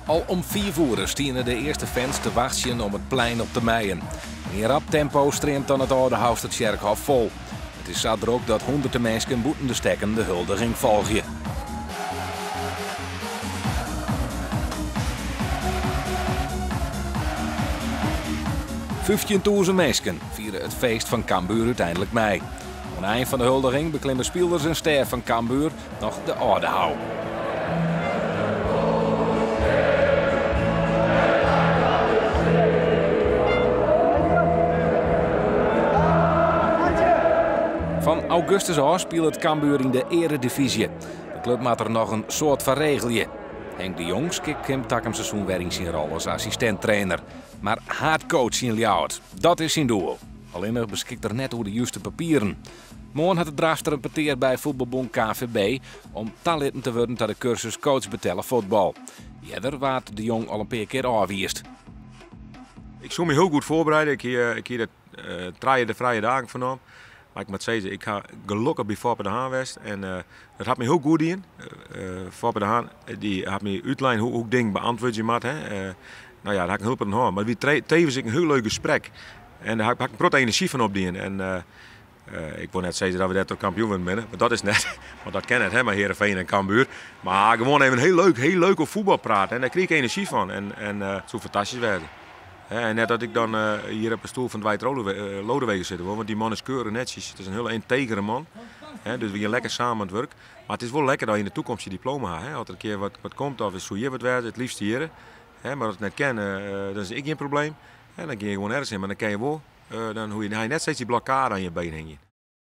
Al om 4 uur stieren de eerste fans te wachten om het plein op te meien. In rap tempo streamt dan het oude Houstertjerkhof vol. Het is zo druk dat honderden mensen boeten de stekken de huldiging volgen. $15.000 mensen vieren het feest van Cambuur uiteindelijk mee. Aan het eind van de huldiging beklimmen spelers en ster van Cambuur nog de oude hou. Van augustus af speelt het Cambuur in de eredivisie. De club maakt er nog een soort van regelje. Henk de Jong skikt hem takken seizoen weer in zijn rol als assistent-trainer. Maar hardcoach zijn ljouwt, dat is zijn doel. Alleen beschikt er net over de juiste papieren. Morgen had het drafter repeteerd bij voetbalbond KVB om talenten te worden tot de cursus coach betellen voetbal. Eerder waard de Jong al een paar keer afwiest. Ik zou me heel goed voorbereiden. Ik hier de vrije dagen vanaf. Maar ik moet zeggen, ik ga gelukkig bij Foppe de Haan West. En dat had me heel goed in. Foppe de Haan die had me uitlijnen hoe ik ding beantwoord je mat. Nou ja, daar had ik hulp aan de hand. Maar wie tevens een heel leuk gesprek. En daar had ik een energie van opdienen. En ik wil net zeggen dat we net kampioen willen winnen. Maar dat is net. Want dat ken het, hè, maar Heerenveen en Cambuur. Maar gewoon even heel leuk over voetbal praten. En daar kreeg ik energie van. En het zou fantastisch werden. En net dat ik dan hier op de stoel van Dwight Lodewegen zit, want die man is keurig netjes. Het is een hele integere man. Dus we gaan lekker samen aan het werk. Maar het is wel lekker dat je in de toekomst je diploma hebt. Als er een keer wat komt of is hoe je wat werd, het liefst hier. Maar als ik het net ken, dan is ik geen probleem. Dan kun je gewoon ergens in, maar dan ken je wel. Dan hoe je net steeds die blokkade aan je been hangen.